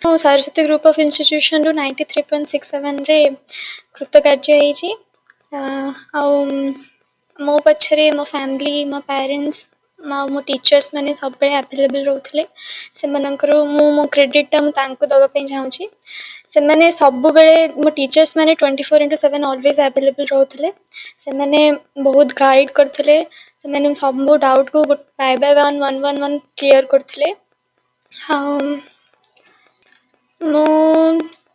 ମୁଁ Saraswati group of ଇନଷ୍ଟିଟ୍ୟୁସନରୁ 93.67 ରେ କୃତକାର୍ଯ୍ୟ ହେଇଛି। ଆଉ ମୋ ପଛରେ ମୋ ଫ୍ୟାମିଲି, ମୋ ପ୍ୟାରେଣ୍ଟସ୍, ମୋ ଟିଚର୍ସ ମାନେ ସବୁବେଳେ ଆଭେଲେବଲ୍ ରହୁଥିଲେ। ସେମାନଙ୍କର ମୋ କ୍ରେଡ଼ିଟ୍ଟା ମୁଁ ତାଙ୍କୁ ଦେବା ପାଇଁ ଚାହୁଁଛି। ସେମାନେ ସବୁବେଳେ ମୋ ଟିଚର୍ସ ମାନେ 24/7 ଅଲୱେଜ୍ ଆଭେଲେବଲ୍ ରହୁଥିଲେ। ସେମାନେ ବହୁତ ଗାଇଡ଼୍ କରୁଥିଲେ। ସେମାନେ ସବୁ ଡାଉଟ୍‌କୁ ବାଏ ବାଏ ୱାନ୍ କ୍ଲିୟର୍ କରୁଥିଲେ। ଆଉ ମୁଁ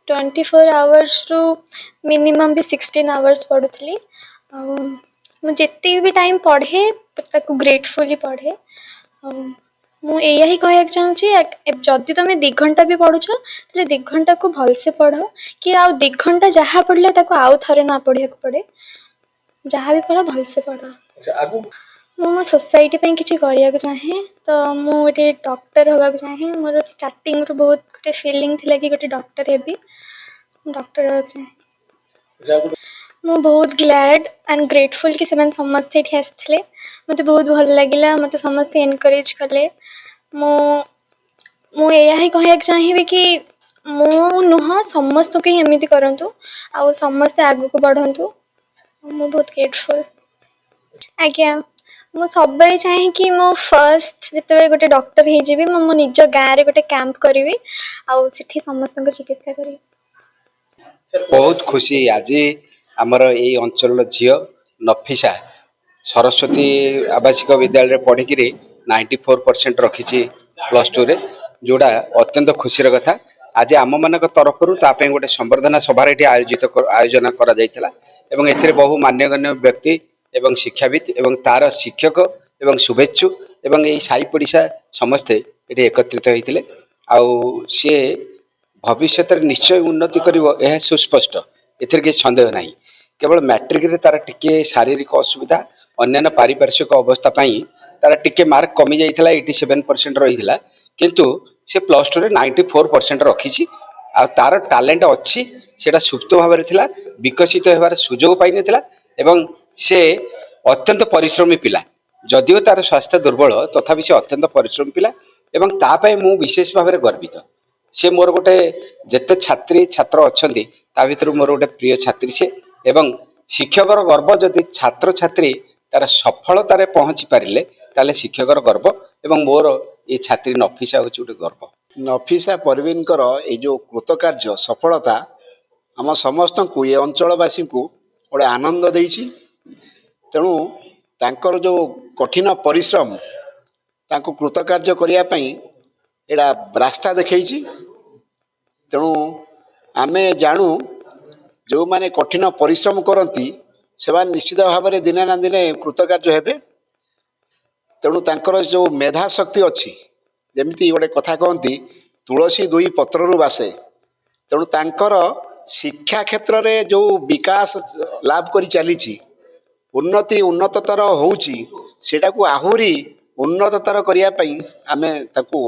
24 ଆୱାର୍ସରୁ ମିନିମମ୍ ବି 16 ଆୱାର୍ସ ପଢ଼ୁଥିଲି। ଆଉ ମୁଁ ଯେତିକି ବି ଟାଇମ୍ ପଢ଼େ ତାକୁ ଗ୍ରେଟଫୁଲି ପଢ଼େ। ଆଉ ମୁଁ ଏଇଆ ହିଁ କହିବାକୁ ଚାହୁଁଛି, ଯଦି ତୁମେ 2 ଘଣ୍ଟା ବି ପଢ଼ୁଛ ତାହେଲେ 2 ଘଣ୍ଟାକୁ ଭଲସେ ପଢ଼, କି ଆଉ 2 ଘଣ୍ଟା ଯାହା ପଢ଼ିଲେ ତାକୁ ଆଉ ଥରେ ନ ପଢ଼ିବାକୁ ପଡ଼େ। ଯାହା ବି ପଢ଼ ଭଲସେ ପଢ଼। ମୁଁ ମୋ ସୋସାଇଟି ପାଇଁ କିଛି କରିବାକୁ ଚାହେଁ। ତ ମୁଁ ଗୋଟେ ଡକ୍ଟର ହେବାକୁ ଚାହେଁ। ମୋର ଷ୍ଟାର୍ଟିଂରୁ ବହୁତ ଗୋଟେ ଫିଲିଂ ଥିଲା କି ଗୋଟେ ଡକ୍ଟର ହେବି। ମୁଁ ଡକ୍ଟର ହେବାକୁ ଚାହେଁ। ମୁଁ ବହୁତ ଗ୍ଲାଡ୍ ଆଣ୍ଡ ଗ୍ରେଟଫୁଲ୍ କି ସେମାନେ ସମସ୍ତେ ଏଠି ଆସିଥିଲେ। ମୋତେ ବହୁତ ଭଲ ଲାଗିଲା। ମୋତେ ସମସ୍ତେ ଏନକରେଜ୍ କଲେ। ମୁଁ ଏଇଆ ହିଁ କହିବାକୁ ଚାହିଁବି କି ମୁଁ ନୁହଁ, ସମସ୍ତଙ୍କୁ ହିଁ ଏମିତି କରନ୍ତୁ ଆଉ ସମସ୍ତେ ଆଗକୁ ବଢ଼ନ୍ତୁ। ମୁଁ ବହୁତ ଗ୍ରେଟଫୁଲ୍। ଆଜ୍ଞା, ମୁଁ ସବୁବେଳେ ଚାହେଁକି ମୁଁ ଫର୍ଷ୍ଟ ଯେତେବେଳେ ଗୋଟେ ଡକ୍ଟର ହେଇଯିବି, ମୁଁ ମୋ ନିଜ ଗାଁରେ ଗୋଟେ କ୍ୟାମ୍ପ କରିବି ଆଉ ସେଠି ସମସ୍ତଙ୍କ ଚିକିତ୍ସା କରିବି। ବହୁତ ଖୁସି ଆଜି ଆମର ଏଇ ଅଞ୍ଚଳର ଝିଅ ନଫିସା ସରସ୍ୱତୀ ଆବାସିକ ବିଦ୍ୟାଳୟରେ ପଢ଼ିକିରି 94% ରଖିଛି +2 ରେ, ଯୋଉଟା ଅତ୍ୟନ୍ତ ଖୁସିର କଥା। ଆଜି ଆମମାନଙ୍କ ତରଫରୁ ତା ପାଇଁ ଗୋଟେ ସମ୍ବର୍ଦ୍ଧନା ସଭାରେ ଏଠି ଆୟୋଜନ କରାଯାଇଥିଲା ଏବଂ ଏଥିରେ ବହୁ ମାନ୍ୟଗଣ୍ୟ ବ୍ୟକ୍ତି ଏବଂ ଶିକ୍ଷାବିତ୍ ଏବଂ ତାର ଶିକ୍ଷକ ଏବଂ ଶୁଭେଚ୍ଛୁ ଏବଂ ଏଇ ସାହି ପଡ଼ିଶା ସମସ୍ତେ ଏଠି ଏକତ୍ରିତ ହୋଇଥିଲେ। ଆଉ ସିଏ ଭବିଷ୍ୟତରେ ନିଶ୍ଚୟ ଉନ୍ନତି କରିବ, ଏହା ସୁସ୍ପଷ୍ଟ, ଏଥିରେ କିଛି ସନ୍ଦେହ ନାହିଁ। କେବଳ ମ୍ୟାଟ୍ରିକରେ ତାର ଟିକେ ଶାରୀରିକ ଅସୁବିଧା, ଅନ୍ୟାନ୍ୟ ପାରିପାର୍ଶ୍ୱିକ ଅବସ୍ଥା ପାଇଁ ତାର ଟିକେ ମାର୍କ କମି ଯାଇଥିଲା, 87% ରହିଥିଲା। କିନ୍ତୁ ସେ +2ରେ 94% ରଖିଛି। ଆଉ ତାର ଟ୍ୟାଲେଣ୍ଟ ଅଛି, ସେଟା ସୁପ୍ତ ଭାବରେ ଥିଲା, ବିକଶିତ ହେବାର ସୁଯୋଗ ପାଇନଥିଲା ଏବଂ ସେ ଅତ୍ୟନ୍ତ ପରିଶ୍ରମୀ ପିଲା। ଯଦିଓ ତାର ସ୍ୱାସ୍ଥ୍ୟ ଦୁର୍ବଳ, ତଥାପି ସେ ଅତ୍ୟନ୍ତ ପରିଶ୍ରମୀ ପିଲା ଏବଂ ତା ପାଇଁ ମୁଁ ବିଶେଷ ଭାବରେ ଗର୍ବିତ। ସେ ମୋର ଗୋଟେ, ଯେତେ ଛାତ୍ରୀ ଛାତ୍ର ଅଛନ୍ତି ତା ଭିତରୁ ମୋର ଗୋଟେ ପ୍ରିୟ ଛାତ୍ରୀ ସେ। ଏବଂ ଶିକ୍ଷକର ଗର୍ବ, ଯଦି ଛାତ୍ରଛାତ୍ରୀ ତାର ସଫଳତାରେ ପହଞ୍ଚି ପାରିଲେ ତାହେଲେ ଶିକ୍ଷକର ଗର୍ବ ଏବଂ ମୋର ଏ ଛାତ୍ରୀ ନଫିସା ହେଉଛି ଗୋଟେ ଗର୍ବ। ନଫିସା ପରୱିନଙ୍କର ଏଇ ଯେଉଁ କୃତକାର୍ଯ୍ୟ ସଫଳତା ଆମ ସମସ୍ତଙ୍କୁ, ଏ ଅଞ୍ଚଳବାସୀଙ୍କୁ ଗୋଟେ ଆନନ୍ଦ ଦେଇଛି। ତେଣୁ ତାଙ୍କର ଯେଉଁ କଠିନ ପରିଶ୍ରମ ତାଙ୍କୁ କୃତକାର୍ଯ୍ୟ କରିବା ପାଇଁ ଏଇଟା ରାସ୍ତା ଦେଖେଇଛି। ତେଣୁ ଆମେ ଜାଣୁ ଯେଉଁମାନେ କଠିନ ପରିଶ୍ରମ କରନ୍ତି ସେମାନେ ନିଶ୍ଚିତ ଭାବରେ ଦିନେ ନା ଦିନେ କୃତକାର୍ଯ୍ୟ ହେବେ। ତେଣୁ ତାଙ୍କର ଯେଉଁ ମେଧା ଶକ୍ତି ଅଛି, ଯେମିତି ଗୋଟେ କଥା କହନ୍ତି ତୁଳସୀ 2 ପତ୍ରରୁ ବାସେ। ତେଣୁ ତାଙ୍କର ଶିକ୍ଷା କ୍ଷେତ୍ରରେ ଯେଉଁ ବିକାଶ ଲାଭ କରି ଚାଲିଛି, ଉନ୍ନତତର ହେଉଛି, ସେଇଟାକୁ ଆହୁରି ଉନ୍ନତତର କରିବା ପାଇଁ ଆମେ ତାକୁ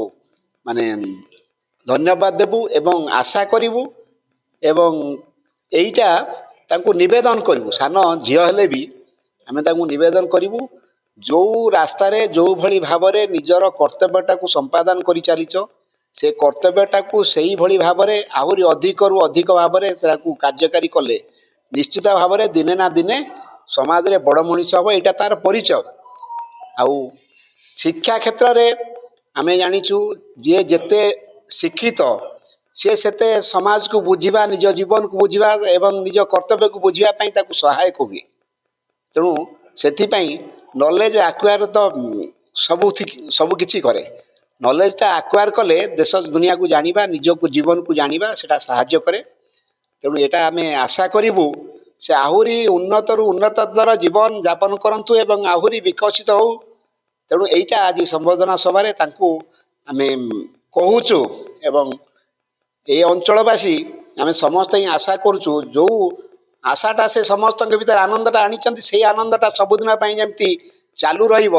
ମାନେ ଧନ୍ୟବାଦ ଦେବୁ ଏବଂ ଆଶା କରିବୁ ଏବଂ ଏଇଟା ତାଙ୍କୁ ନିବେଦନ କରିବୁ। ସାନ ଝିଅ ହେଲେ ବି ଆମେ ତାଙ୍କୁ ନିବେଦନ କରିବୁ, ଯେଉଁ ରାସ୍ତାରେ ଯେଉଁଭଳି ଭାବରେ ନିଜର କର୍ତ୍ତବ୍ୟଟାକୁ ସମ୍ପାଦନ କରିଚାଲିଛ, ସେ କର୍ତ୍ତବ୍ୟଟାକୁ ସେଇଭଳି ଭାବରେ ଆହୁରି ଅଧିକରୁ ଅଧିକ ଭାବରେ ସେଟାକୁ କାର୍ଯ୍ୟକାରୀ କଲେ ନିଶ୍ଚିତ ଭାବରେ ଦିନେ ନା ଦିନେ ସମାଜରେ ବଡ଼ ମଣିଷ ହେବ। ଏଇଟା ତାର ପରିଚୟ। ଆଉ ଶିକ୍ଷା କ୍ଷେତ୍ରରେ ଆମେ ଜାଣିଛୁ, ଯିଏ ଯେତେ ଶିକ୍ଷିତ ସିଏ ସେତେ ସମାଜକୁ ବୁଝିବା, ନିଜ ଜୀବନକୁ ବୁଝିବା ଏବଂ ନିଜ କର୍ତ୍ତବ୍ୟକୁ ବୁଝିବା ପାଇଁ ତାକୁ ସହାୟକ ହୁଏ। ତେଣୁ ସେଥିପାଇଁ ନଲେଜ ଆକ୍ୱାର ତ ସବୁ କିଛି କରେ। ନଲେଜଟା ଆକ୍ୱାର କଲେ ଦେଶ ଦୁନିଆକୁ ଜାଣିବା, ନିଜକୁ ଜୀବନକୁ ଜାଣିବା, ସେଟା ସାହାଯ୍ୟ କରେ। ତେଣୁ ଏଇଟା ଆମେ ଆଶା କରିବୁ ସେ ଆହୁରି ଉନ୍ନତରୁ ଉନ୍ନତତର ଜୀବନ ଯାପନ କରନ୍ତୁ ଏବଂ ଆହୁରି ବିକଶିତ ହଉ। ତେଣୁ ଏଇଟା ଆଜି ସମ୍ବର୍ଦ୍ଧନା ସଭାରେ ତାଙ୍କୁ ଆମେ କହୁଛୁ ଏବଂ এই ଅଞ୍ଚଳବାସୀ ଆମେ ସମସ୍ତେ ହିଁ ଆଶା କରୁଛୁ, ଯେଉଁ ଆଶାଟା ସେ ସମସ୍ତଙ୍କ ଭିତରେ ଆନନ୍ଦଟା ଆଣିଛନ୍ତି, ସେଇ ଆନନ୍ଦଟା ସବୁଦିନ ପାଇଁ ଯେମିତି ଚାଲୁ ରହିବ,